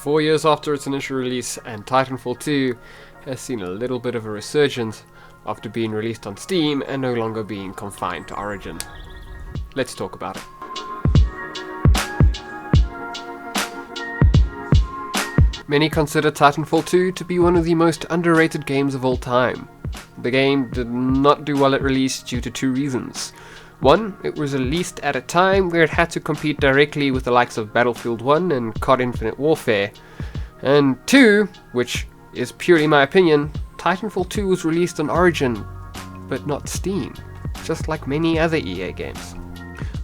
4 years after its initial release, and Titanfall 2 has seen a little bit of a resurgence after being released on Steam and no longer being confined to Origin. Let's talk about it. Many consider Titanfall 2 to be one of the most underrated games of all time. The game did not do well at release due to two reasons. One, it was released at a time where it had to compete directly with the likes of Battlefield 1 and COD Infinite Warfare. And two, which is purely my opinion, Titanfall 2 was released on Origin, but not Steam, just like many other EA games.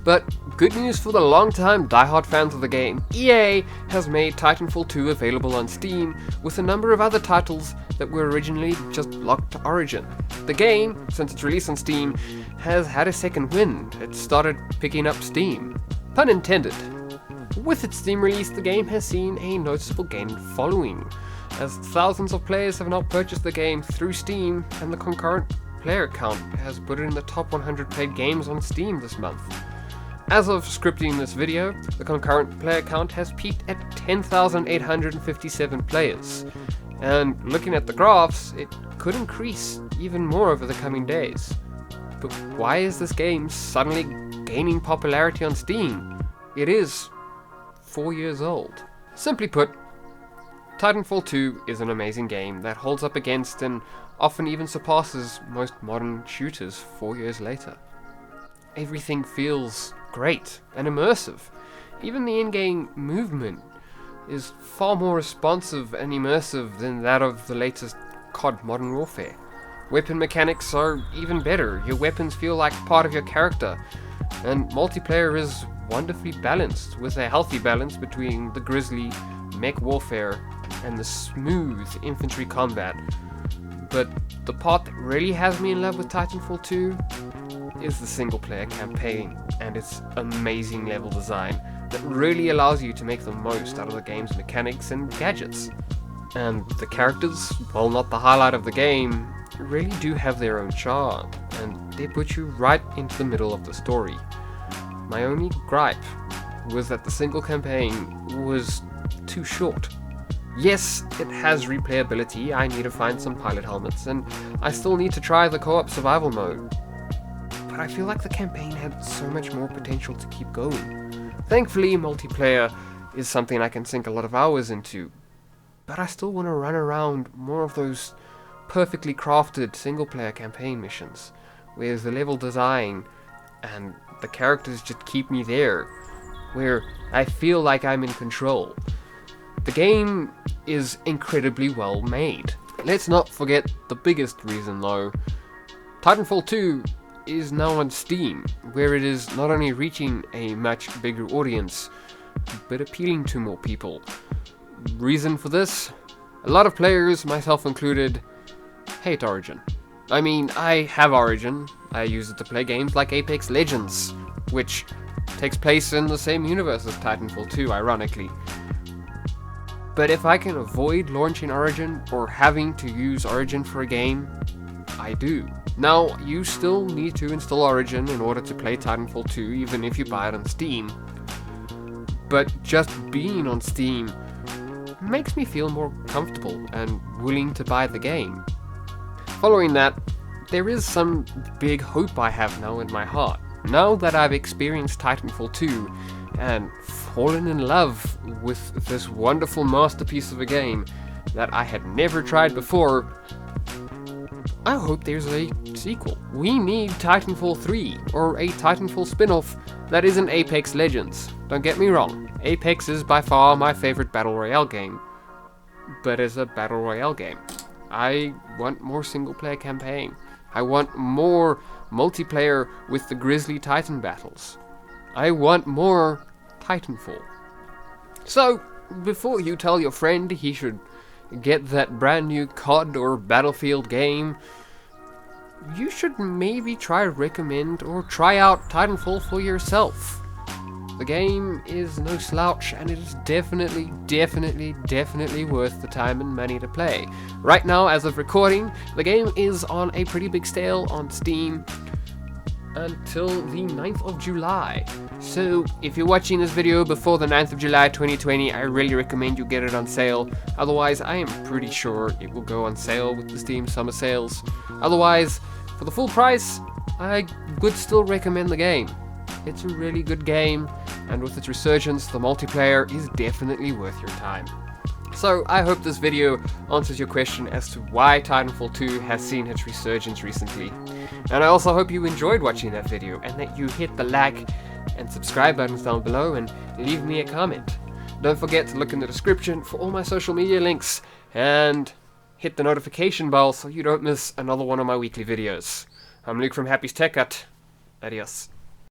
But good news for the long-time diehard fans of the game, EA has made Titanfall 2 available on Steam with a number of other titles that were originally just locked to Origin. The game, since its release on Steam, has had a second wind. It started picking up steam. Pun intended. With its Steam release, the game has seen a noticeable gain in following, as thousands of players have now purchased the game through Steam, and the concurrent player count has put it in the top 100 played games on Steam this month. As of scripting this video, the concurrent player count has peaked at 10,857 players, and looking at the graphs, it could increase even more over the coming days. But why is this game suddenly gaining popularity on Steam? It is 4 years old. Simply put, Titanfall 2 is an amazing game that holds up against and often even surpasses most modern shooters 4 years later. Everything feels great and immersive. Even the in-game movement is far more responsive and immersive than that of the latest COD Modern Warfare. Weapon mechanics are even better. Your weapons feel like part of your character, and multiplayer is wonderfully balanced, with a healthy balance between the grisly mech warfare and the smooth infantry combat. But the part that really has me in love with Titanfall 2 is the single player campaign and its amazing level design that really allows you to make the most out of the game's mechanics and gadgets. And the characters, while not the highlight of the game, really do have their own charm, and they put you right into the middle of the story. My only gripe was that the single campaign was too short. Yes, it has replayability. I need to find some pilot helmets, and I still need to try the co-op survival mode. But I feel like the campaign had so much more potential to keep going. Thankfully, multiplayer is something I can sink a lot of hours into, but I still want to run around more of those perfectly crafted single-player campaign missions, where the level design and the characters just keep me there, where I feel like I'm in control. The game is incredibly well made. Let's not forget the biggest reason though. Titanfall 2 is now on Steam, where it is not only reaching a much bigger audience, but appealing to more people. Reason for this? A lot of players, myself included, hate Origin. I mean, I have Origin. I use it to play games like Apex Legends, which takes place in the same universe as Titanfall 2, ironically. But if I can avoid launching Origin or having to use Origin for a game, I do. Now, you still need to install Origin in order to play Titanfall 2, even if you buy it on Steam. But just being on Steam makes me feel more comfortable and willing to buy the game. Following that, there is some big hope I have now in my heart. Now that I've experienced Titanfall 2 and fallen in love with this wonderful masterpiece of a game that I had never tried before, I hope there's a sequel. We need Titanfall 3, or a Titanfall spin-off that isn't Apex Legends. Don't get me wrong, Apex is by far my favorite Battle Royale game. But as a Battle Royale game, I want more single-player campaign. I want more multiplayer with the grisly Titan battles. I want more Titanfall. So, before you tell your friend he should get that brand new COD or Battlefield game, you should maybe try recommend or try out Titanfall for yourself. The game is no slouch, and it is definitely worth the time and money to play. Right now, as of recording, the game is on a pretty big sale on Steam, until the 9th of July. So if you're watching this video before the 9th of July 2020, I really recommend you get it on sale. Otherwise, I am pretty sure it will go on sale with the Steam summer sales. Otherwise, for the full price, I would still recommend the game. It's a really good game, and with its resurgence, the multiplayer is definitely worth your time. So I hope this video answers your question as to why Titanfall 2 has seen its resurgence recently. And I also hope you enjoyed watching that video and that you hit the like and subscribe buttons down below and leave me a comment. Don't forget to look in the description for all my social media links and hit the notification bell so you don't miss another one of my weekly videos. I'm Luke from Happy's Tech Hut. Adios.